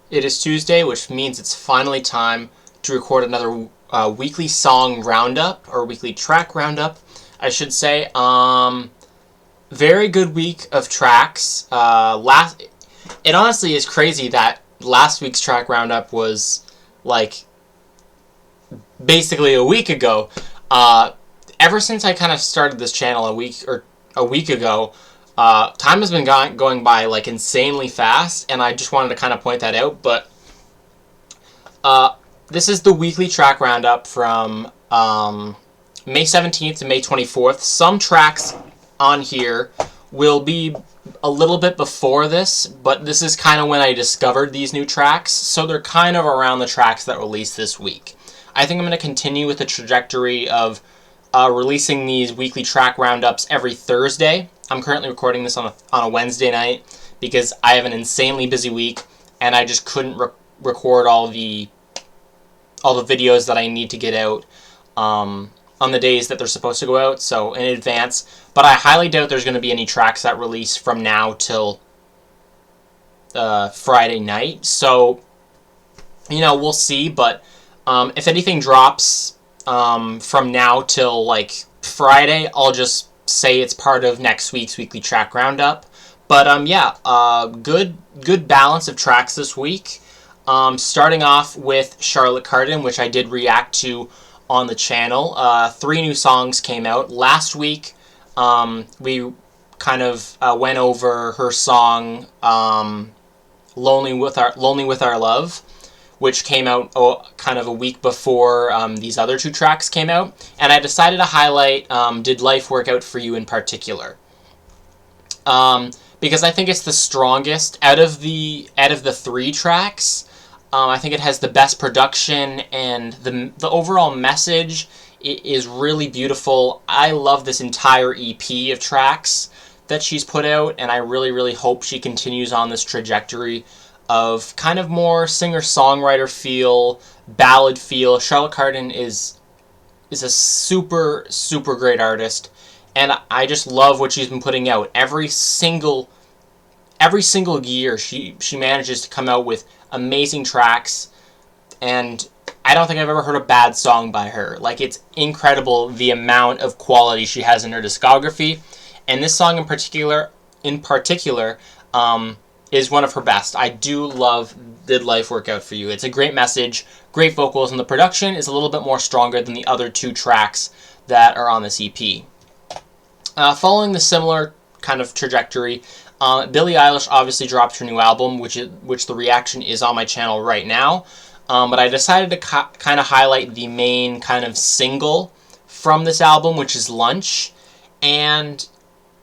It is Tuesday, which means it's finally time to record another weekly song roundup, or weekly track roundup, I should say. Very good week of tracks. It honestly is crazy that last week's track roundup was like basically a week ago. Ever since I kind of started this channel a week ago, time has been going by like insanely fast, and I just wanted to kind of point that out. But this is the weekly track roundup from May 17th to May 24th. Some tracks on here will be a little bit before this, but this is kind of when I discovered these new tracks, so they're kind of around the tracks that released this week. I think I'm going to continue with the trajectory of releasing these weekly track roundups every Thursday. I'm currently recording this on a Wednesday night because I have an insanely busy week and I just couldn't record all the videos that I need to get out on the days that they're supposed to go out, so in advance. But I highly doubt there's going to be any tracks that release from now till Friday night. So, we'll see. But if anything drops from now till like Friday, I'll just say it's part of next week's weekly track roundup. But good balance of tracks this week. Starting off with Charlotte Cardin, which I did react to on the channel. 3 new songs came out last week. We kind of went over her song "Lonely with Our Love," which came out kind of a week before these other 2 tracks came out, and I decided to highlight "Did Life Work Out For You" in particular, because I think it's the strongest out of the 3 tracks. I think it has the best production, and the overall message is really beautiful. I love this entire EP of tracks that she's put out, and I really, really hope she continues on this trajectory of kind of more singer-songwriter feel, ballad feel. Charlotte Cardin is a super, super great artist, and I just love what she's been putting out. Every single year she manages to come out with amazing tracks, and I don't think I've ever heard a bad song by her. Like, it's incredible the amount of quality she has in her discography, and this song in particular is one of her best. I do love "Did Life Work Out For You." It's a great message, great vocals, and the production is a little bit more stronger than the other 2 tracks that are on this EP. Following the similar kind of trajectory, Billie Eilish obviously dropped her new album, which the reaction is on my channel right now. But I decided to kind of highlight the main kind of single from this album, which is "Lunch." And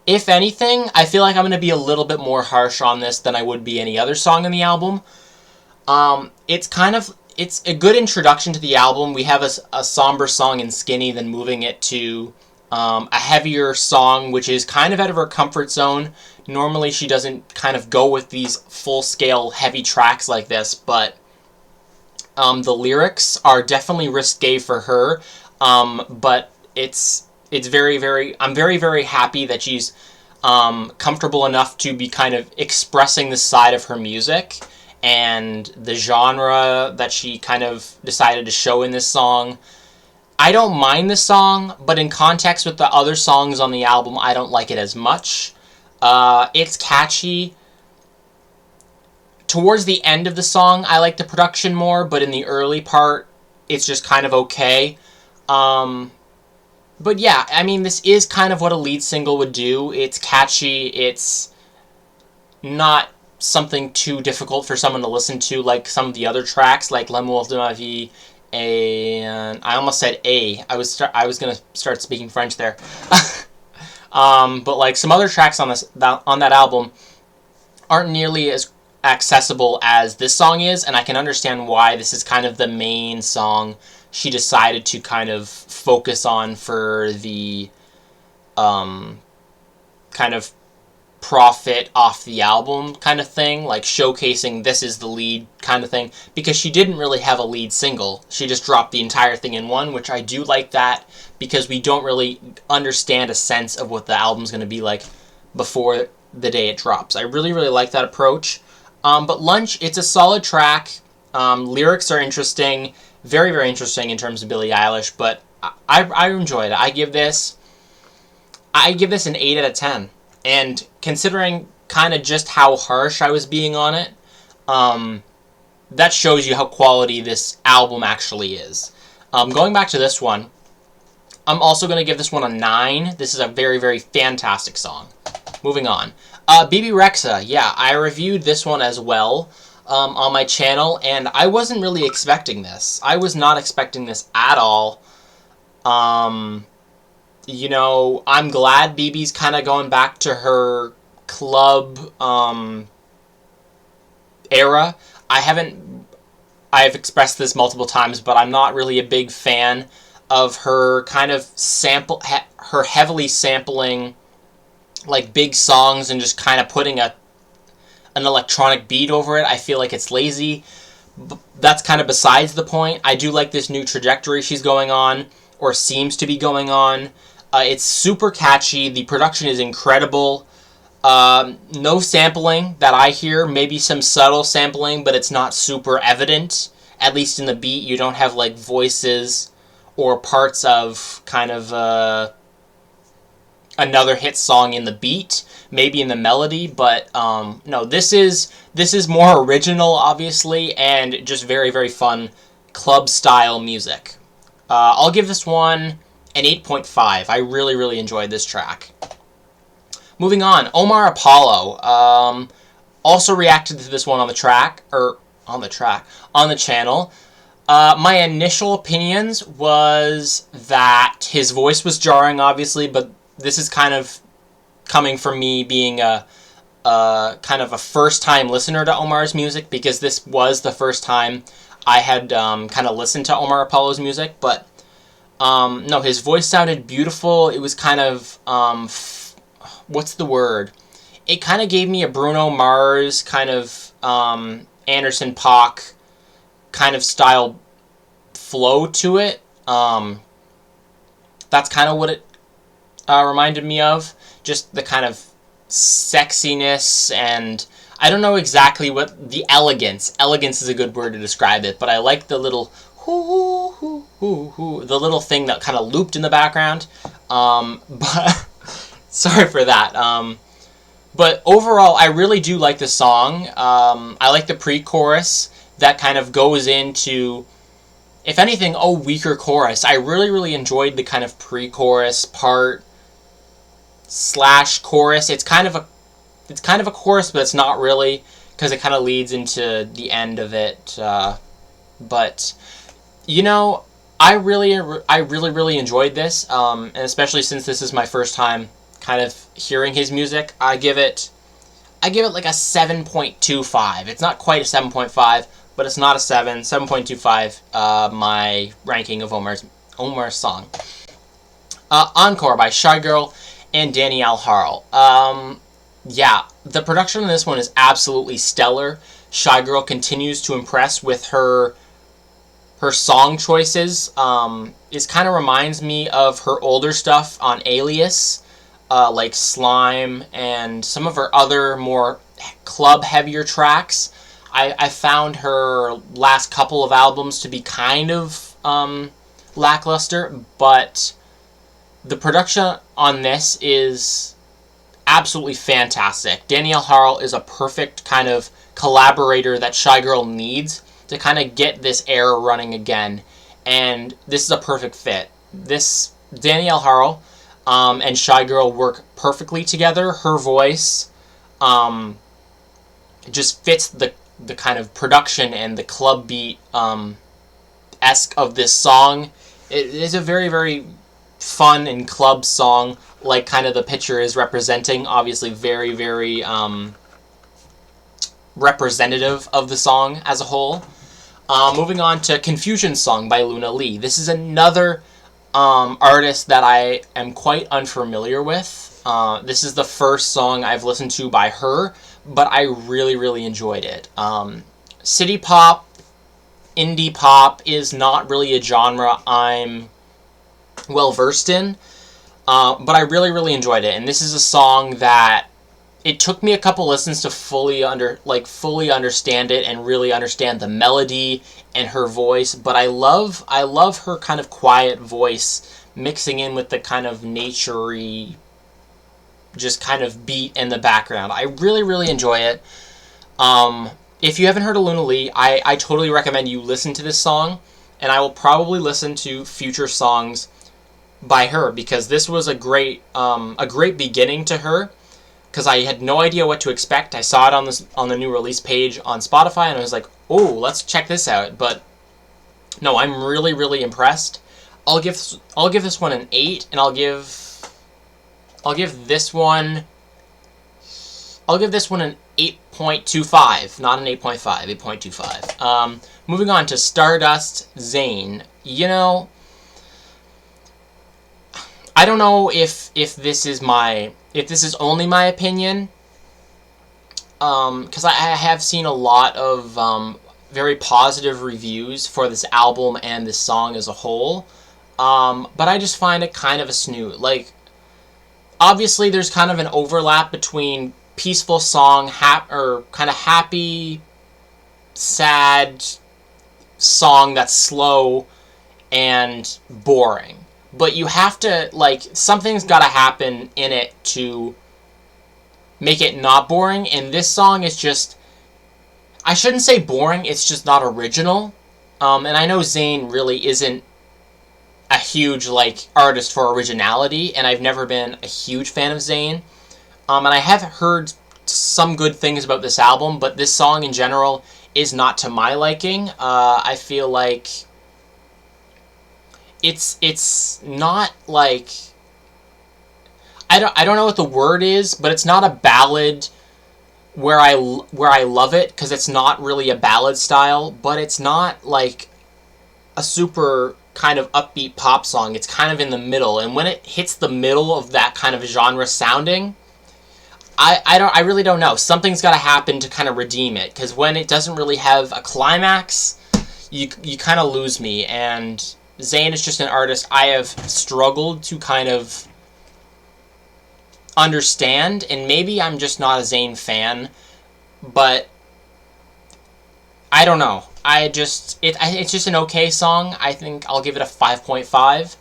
if anything, I feel like I'm going to be a little bit more harsh on this than I would be any other song in the album. It's a good introduction to the album. We have a somber song in "Skinny," then moving it to a heavier song, which is kind of out of her comfort zone. Normally she doesn't kind of go with these full-scale heavy tracks like this, but the lyrics are definitely risque for her, but it's very, very, I'm very, very happy that she's comfortable enough to be kind of expressing this side of her music and the genre that she kind of decided to show in this song. I don't mind this song, but in context with the other songs on the album, I don't like it as much. It's catchy. Towards the end of the song, I like the production more, but in the early part, it's just kind of okay. But yeah, I mean, this is kind of what a lead single would do. It's catchy. It's not something too difficult for someone to listen to, like some of the other tracks, like "L'amour de ma vie," and I almost said "A." I was gonna start speaking French there. But like some other tracks on that album aren't nearly as accessible as this song is, and I can understand why this is kind of the main song she decided to kind of focus on for the kind of profit off the album kind of thing, like showcasing this is the lead kind of thing, because she didn't really have a lead single. She just dropped the entire thing in one, which I do like that, because we don't really understand a sense of what the album's going to be like before the day it drops. I really, really like that approach. But Lunch, it's a solid track. Lyrics are interesting, very, very interesting in terms of Billie Eilish, but I enjoyed it. I give this an 8 out of 10. And considering kind of just how harsh I was being on it, that shows you how quality this album actually is. Going back to this one, I'm also going to give this one a 9. This is a very, very fantastic song. Moving on. Bebe Rexha, yeah, I reviewed this one as well on my channel, and I wasn't really expecting this. I was not expecting this at all. You know, I'm glad Bebe's kind of going back to her club era. I've expressed this multiple times, but I'm not really a big fan of her kind of her heavily sampling like big songs and just kind of putting an electronic beat over it. I feel like it's lazy. That's kind of besides the point. I do like this new trajectory she's going on, or seems to be going on. It's super catchy. The production is incredible. No sampling that I hear. Maybe some subtle sampling, but it's not super evident. At least in the beat, you don't have like voices or parts of kind of another hit song in the beat, maybe in the melody, but no, this is more original, obviously, and just very, very fun club-style music. I'll give this one an 8.5. I really, really enjoyed this track. Moving on, Omar Apollo. Also reacted to this one on the channel. My initial opinions was that his voice was jarring, obviously, but this is kind of coming from me being a kind of a first-time listener to Omar's music, because this was the first time I had kind of listened to Omar Apollo's music. But no, his voice sounded beautiful. It was kind of what's the word? It kind of gave me a Bruno Mars kind of Anderson .Paak kind of style flow to it. That's kind of what it reminded me of. Just the kind of sexiness, and I don't know exactly what the elegance is a good word to describe it, but I like the little the little thing that kind of looped in the background. But sorry for that. But overall, I really do like the song. I like the pre-chorus that kind of goes into, if anything, a weaker chorus. I really, really enjoyed the kind of pre-chorus part / chorus. It's kind of a chorus, but it's not really, because it kind of leads into the end of it. But you know, I really, really enjoyed this, and especially since this is my first time kind of hearing his music, I give it like a 7.25. It's not quite a 7.5, but it's not a 7. 7.25. My ranking of Omar's song. Encore by Shygirl and Danielle Harle. Yeah, the production on this one is absolutely stellar. Shygirl continues to impress with her song choices. It kind of reminds me of her older stuff on Alias, like Slime, and some of her other more club-heavier tracks. I found her last couple of albums to be kind of lackluster, but the production on this is absolutely fantastic. Danielle Harle is a perfect kind of collaborator that Shygirl needs to kind of get this era running again, and this is a perfect fit. This Danielle Harle and Shygirl work perfectly together. Her voice just fits the kind of production and the club beat esque of this song. It is a very, very fun and club song, like kind of the picture is representing. Obviously very, very representative of the song as a whole. Moving on to Confusion Song by Luna Lee. This is another artist that I am quite unfamiliar with. This is the first song I've listened to by her, but I really, really enjoyed it. City pop, indie pop is not really a genre I'm well versed in, but I really, really enjoyed it. And this is a song that it took me a couple listens to fully understand it and really understand the melody and her voice, but I love her kind of quiet voice mixing in with the kind of naturey just kind of beat in the background. I really, really enjoy it. If you haven't heard of Luna Lee, I totally recommend you listen to this song, and I will probably listen to future songs by her, because this was a great beginning to her, because I had no idea what to expect. I saw it on the new release page on Spotify, and I was like, oh, let's check this out. But no, I'm really, really impressed. I'll give this one an 8, and I'll give this one an 8.25, not an 8.5, 8.25. Moving on to Stardust, ZAYN. You know, I don't know if this is only my opinion, because I have seen a lot of very positive reviews for this album and this song as a whole, but I just find it kind of a snoot. Like, obviously there's kind of an overlap between peaceful song, or kind of happy, sad song that's slow and boring. But you have to, like, something's got to happen in it to make it not boring. And this song is just, I shouldn't say boring, it's just not original. And I know ZAYN really isn't a huge, like, artist for originality, and I've never been a huge fan of ZAYN. And I have heard some good things about this album, but this song in general is not to my liking. I feel like it's not like, I don't know what the word is, but it's not a ballad where I love it, because it's not really a ballad style, but it's not like a super kind of upbeat pop song. It's kind of in the middle, and when it hits the middle of that kind of genre sounding, I really don't know. Something's got to happen to kind of redeem it, because when it doesn't really have a climax, you kind of lose me. And ZAYN is just an artist I have struggled to kind of understand, and maybe I'm just not a ZAYN fan, but I don't know. It's just an okay song. I think I'll give it a 5.5.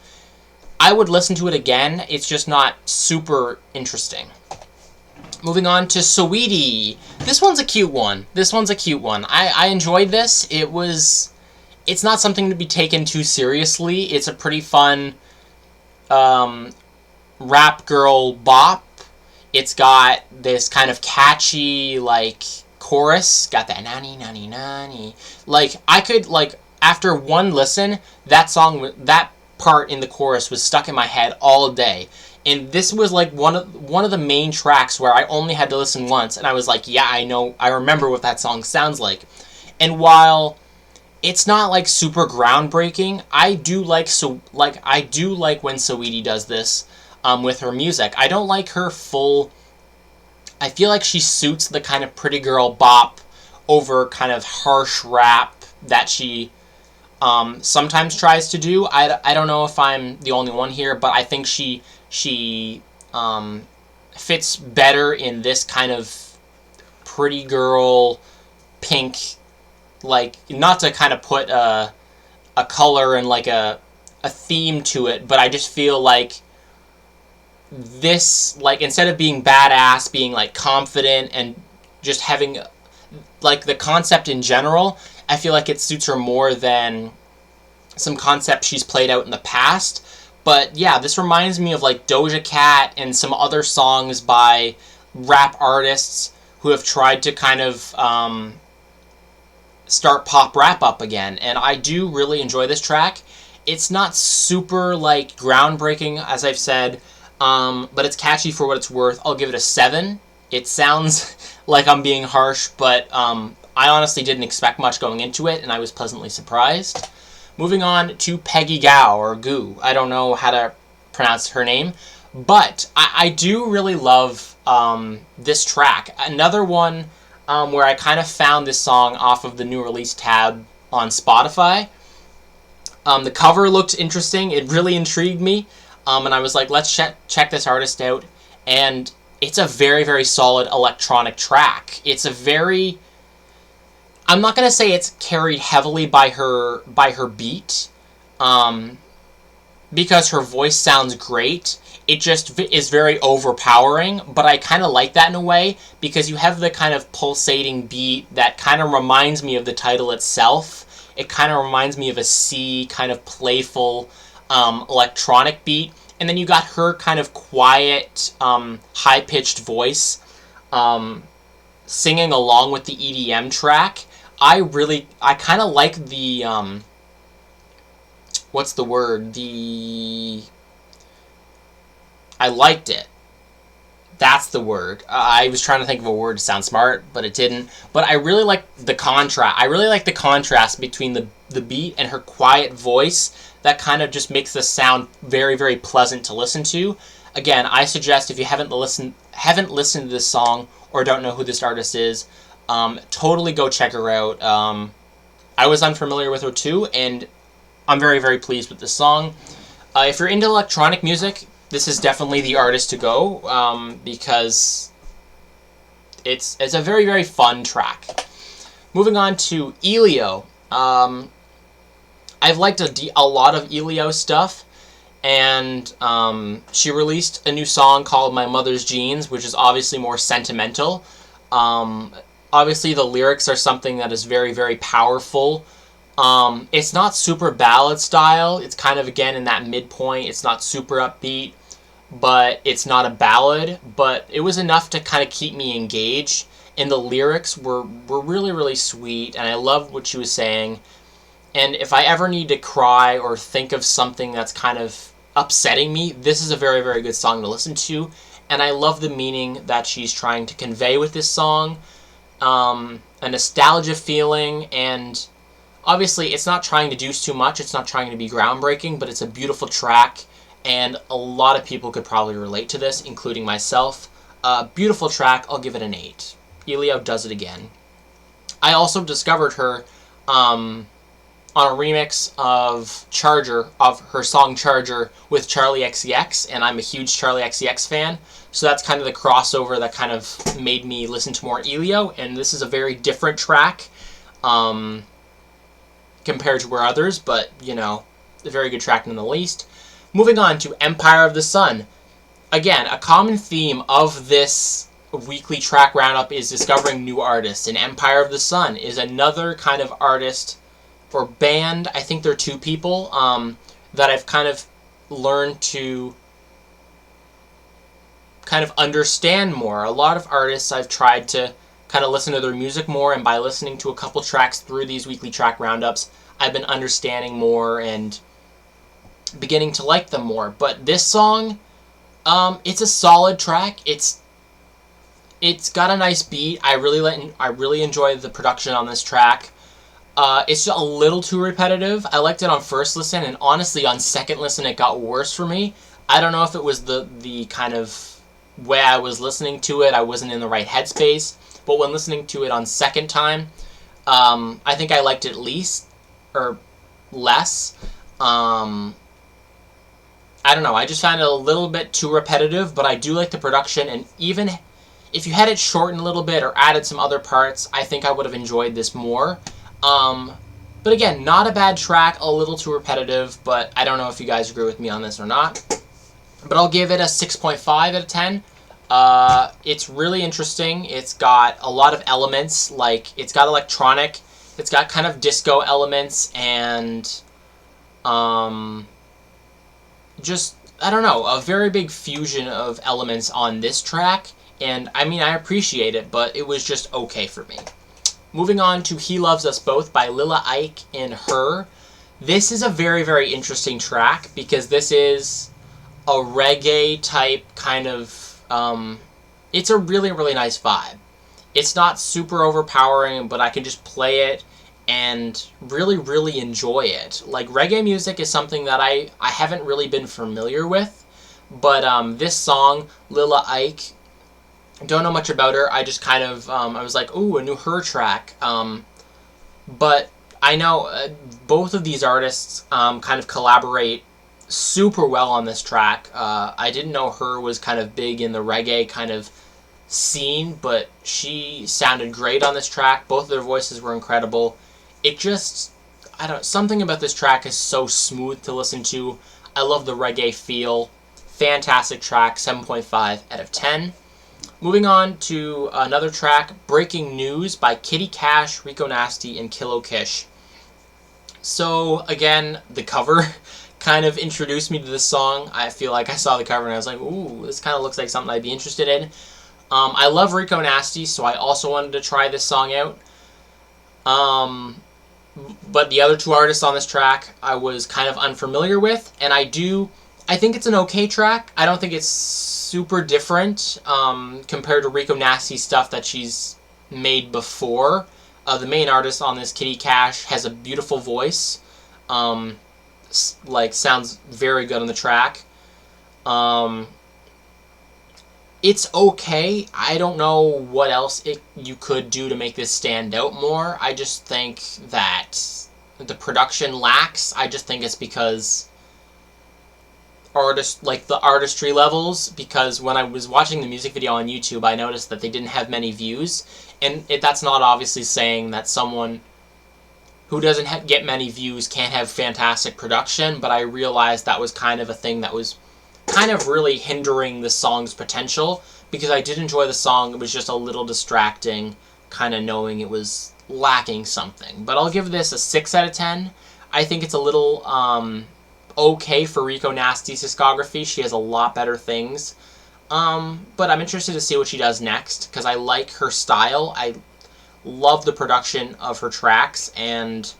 I would listen to it again. It's just not super interesting. Moving on to Saweetie. This one's a cute one. I enjoyed this. It's not something to be taken too seriously. It's a pretty fun rap girl bop. It's got this kind of catchy, like, chorus. Got that NANi, NANi, NANi. Like, I could, like, after one listen, that part in the chorus was stuck in my head all day. And this was, like, one of the main tracks where I only had to listen once, and I was like, yeah, I remember what that song sounds like. And while it's not, like, super groundbreaking, I do like when Saweetie does this with her music. I don't like her full. I feel like she suits the kind of pretty girl bop over kind of harsh rap that she sometimes tries to do. I don't know if I'm the only one here, but I think she fits better in this kind of pretty girl pink, like, not to kind of put a color and like a theme to it, but I just feel like this, like, instead of being badass, being like confident and just having like the concept in general, I feel like it suits her more than some concepts she's played out in the past. But yeah, this reminds me of like Doja Cat and some other songs by rap artists who have tried to kind of start pop rap up again. And I do really enjoy this track. It's not super, like, groundbreaking, as I've said, but it's catchy for what it's worth. I'll give it a 7. It sounds like I'm being harsh, but I honestly didn't expect much going into it, and I was pleasantly surprised. Moving on to Peggy Gao, or Goo. I don't know how to pronounce her name, but I do really love this track. Another one where I kind of found this song off of the new release tab on Spotify. The cover looked interesting. It really intrigued me. And I was like, let's check this artist out. And it's a very, very solid electronic track. It's a very... I'm not going to say it's carried heavily by her beat, because her voice sounds great. It just is very overpowering, but I kind of like that in a way, because you have the kind of pulsating beat that kind of reminds me of the title itself. It kind of reminds me of a C, kind of playful electronic beat. And then you got her kind of quiet, high-pitched voice singing along with the EDM track. I kind of like the, what's the word? I liked it. That's the word. I was trying to think of a word to sound smart, but it didn't. But I really like the contrast. I really like the contrast between the beat and her quiet voice. That kind of just makes the sound very, very pleasant to listen to. Again, I suggest if you haven't listened to this song or don't know who this artist is, totally go check her out. I was unfamiliar with her too, and I'm very, very pleased with this song. If you're into electronic music, this is definitely the artist to go, because it's a very, very fun track. Moving on to ELIO. I've liked a lot of ELIO stuff, and she released a new song called My Mother's Jeans, which is obviously more sentimental. Obviously, the lyrics are something that is very, very powerful. It's not super ballad style. It's kind of, again, in that midpoint. It's not super upbeat, but it's not a ballad. But it was enough to kind of keep me engaged, and the lyrics were really, really sweet, and I loved what she was saying. And if I ever need to cry or think of something that's kind of upsetting me, this is a very, very good song to listen to. And I love the meaning that she's trying to convey with this song. A nostalgia feeling, and obviously it's not trying to do too much. It's not trying to be groundbreaking, but it's a beautiful track. And a lot of people could probably relate to this, including myself. Beautiful track. I'll give it an 8. ELIO does it again. I also discovered her... on a remix of her song Charger with Charli XCX, and I'm a huge Charli XCX fan, so that's kind of the crossover that kind of made me listen to more ELIO, and this is a very different track compared to where others, but, you know, a very good track none the least. Moving on to Empire of the Sun. Again, a common theme of this weekly track roundup is discovering new artists, and Empire of the Sun is another kind of artist or band. I think they're 2 people that I've kind of learned to kind of understand more. A lot of artists I've tried to kind of listen to their music more, and by listening to a couple tracks through these weekly track roundups, I've been understanding more and beginning to like them more. But this song, it's a solid track. It's got a nice beat. I really enjoy the production on this track. It's just a little too repetitive. I liked it on first listen, and honestly, on second listen, it got worse for me. I don't know if it was the kind of way I was listening to it. I wasn't in the right headspace. But when listening to it on second time, I think I liked it less. I don't know. I just found it a little bit too repetitive, but I do like the production, and even if you had it shortened a little bit or added some other parts, I think I would have enjoyed this more. But again, not a bad track, a little too repetitive, but I don't know if you guys agree with me on this or not. But I'll give it a 6.5 out of 10. It's really interesting. It's got a lot of elements, like it's got electronic, it's got kind of disco elements, and just, I don't know, a very big fusion of elements on this track. And I mean, I appreciate it, but it was just okay for me. Moving on to He Loves Us Both by Lila Ike and H.E.R. This is a very, very interesting track because this is a reggae type kind of, it's a really, really nice vibe. It's not super overpowering, but I can just play it and really, really enjoy it. Like, reggae music is something that I haven't really been familiar with, but this song, Lila Ike, don't know much about her. I just kind of, I was like, ooh, a new H.E.R. track. But I know both of these artists kind of collaborate super well on this track. I didn't know H.E.R was kind of big in the reggae kind of scene, but she sounded great on this track. Both of their voices were incredible. It just, I don't, something about this track is so smooth to listen to. I love the reggae feel. Fantastic track, 7.5 out of 10. Moving on to another track, Breaking News by Kitty Cash, Rico Nasty, and Kilo Kish. So, again, the cover kind of introduced me to this song. I feel like I saw the cover and I was like, ooh, this kind of looks like something I'd be interested in. I love Rico Nasty, so I also wanted to try this song out. But the other two artists on this track I was kind of unfamiliar with, and I think it's an okay track. I don't think it's super different compared to Rico Nasty's stuff that she's made before. The main artist on this, Kitty Cash, has a beautiful voice. Sounds very good on the track. It's okay. I don't know what else you could do to make this stand out more. I just think that the production lacks. I just think it's because the artistry levels, because when I was watching the music video on YouTube, I noticed that they didn't have many views, and that's not obviously saying that someone who doesn't get many views can't have fantastic production, but I realized that was kind of a thing that was kind of really hindering the song's potential, because I did enjoy the song. It was just a little distracting, kind of knowing it was lacking something. But I'll give this a 6 out of 10. I think it's a little okay for Rico Nasty's discography. She has a lot better things. But I'm interested to see what she does next, because I like her style. I love the production of her tracks, and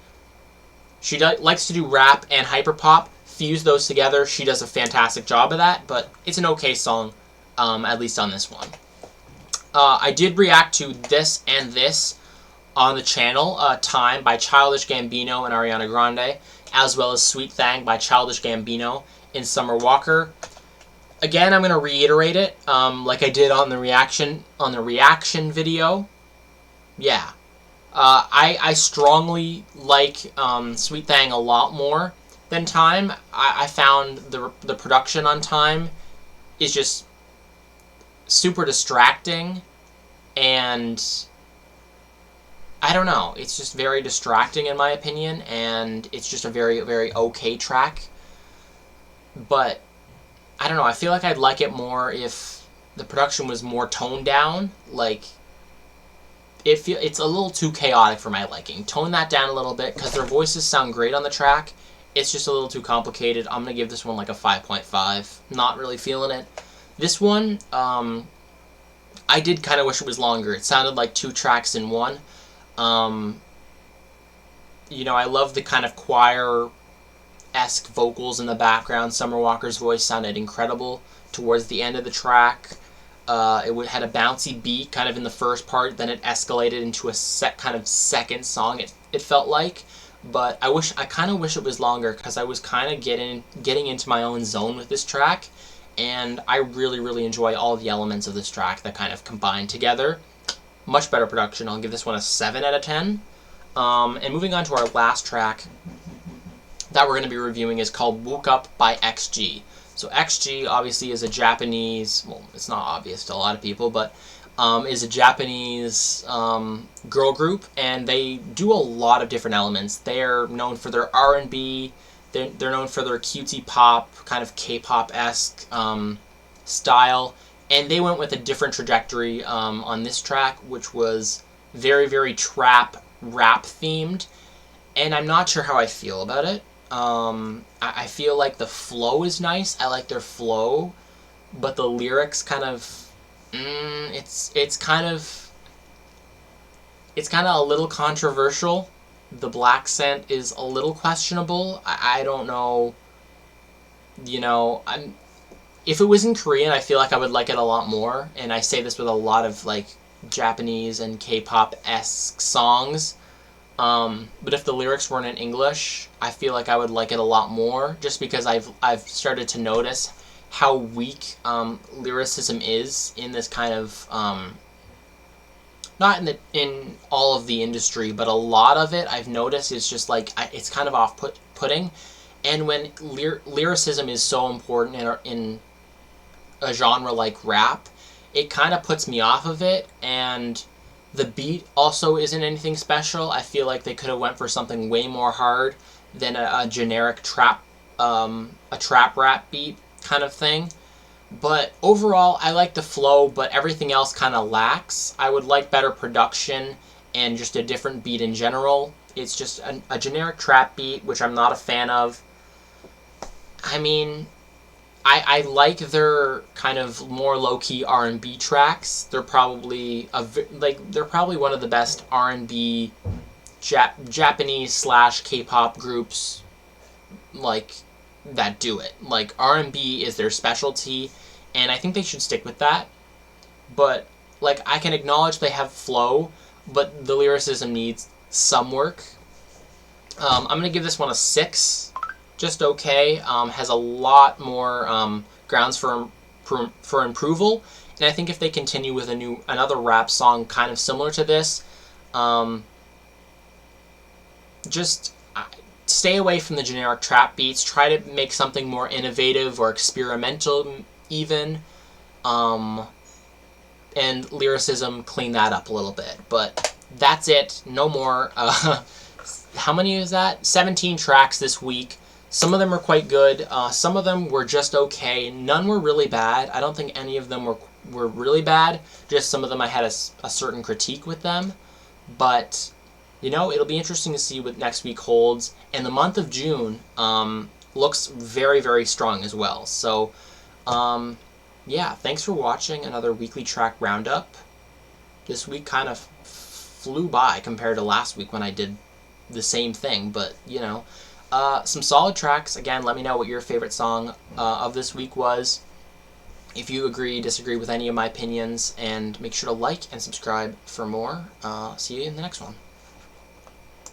she likes to do rap and hyperpop. Fuse those together. She does a fantastic job of that, but it's an okay song, at least on this one. I did react to this and this on the channel, Time by Childish Gambino and Ariana Grande, as well as Sweet Thang by Childish Gambino and Summer Walker. Again, I'm going to reiterate it, like I did on the reaction video. Yeah. I strongly like Sweet Thang a lot more than Time. I found the production on Time is just super distracting, and I don't know, it's just very distracting in my opinion, and it's just a very, very okay track. But I don't know, I feel like I'd like it more if the production was more toned down. Like, it's a little too chaotic for my liking. Tone that down a little bit, because their voices sound great on the track. It's just a little too complicated. I'm going to give this one like a 5.5. Not really feeling it. This one, I did kind of wish it was longer. It sounded like 2 tracks in one. You know, I love the kind of choir-esque vocals in the background. Summer Walker's voice sounded incredible towards the end of the track. It had a bouncy beat kind of in the first part, then it escalated into a kind of second song, it felt like. But I kind of wish it was longer, because I was kind of getting into my own zone with this track, and I really, really enjoy all the elements of this track that kind of combine together. Much better production. I'll give this one a 7 out of 10. And moving on to our last track that we're going to be reviewing is called Woke Up by X.G. So X.G obviously is a Japanese, well, it's not obvious to a lot of people, but is a Japanese girl group, and they do a lot of different elements. They're known for their R&B, they're known for their cutesy pop, kind of K-pop-esque style, and they went with a different trajectory on this track, which was very, very trap, rap themed, and I'm not sure how I feel about it. I feel like the flow is nice. I like their flow, but the lyrics kind of, it's kind of a little controversial. The black scent is a little questionable. I don't know. You know, if it was in Korean, I feel like I would like it a lot more. And I say this with a lot of like Japanese and K-pop-esque songs. But if the lyrics weren't in English, I feel like I would like it a lot more, just because I've started to notice how weak lyricism is in this kind of not in all of the industry, but a lot of it I've noticed is just like it's kind of off-putting, And when lyricism is so important in a genre like rap, it kind of puts me off of it, and the beat also isn't anything special. I feel like they could have went for something way more hard than a generic a trap rap beat kind of thing. But overall, I like the flow, but everything else kind of lacks. I would like better production and just a different beat in general. It's just a generic trap beat, which I'm not a fan of. I mean, I like their kind of more low-key R&B tracks. They're probably they're probably one of the best R&B Japanese slash K-pop groups like that do it. Like, R&B is their specialty, and I think they should stick with that. But like, I can acknowledge they have flow, but the lyricism needs some work. I'm gonna give this one a 6. Just okay. Has a lot more grounds for improval, and I think if they continue with another rap song kind of similar to this, just stay away from the generic trap beats. Try to make something more innovative or experimental, even, and lyricism, clean that up a little bit. But that's it. No more. How many is that? 17 tracks this week. Some of them are quite good. Some of them were just okay. None were really bad. I don't think any of them were really bad. Just some of them I had a certain critique with them. But, you know, it'll be interesting to see what next week holds. And the month of June looks very, very strong as well. So, yeah, thanks for watching another weekly track roundup. This week kind of flew by compared to last week when I did the same thing. But, you know, some solid tracks. Again, let me know what your favorite song of this week was. If you agree, disagree with any of my opinions, and make sure to like and subscribe for more. See you in the next one.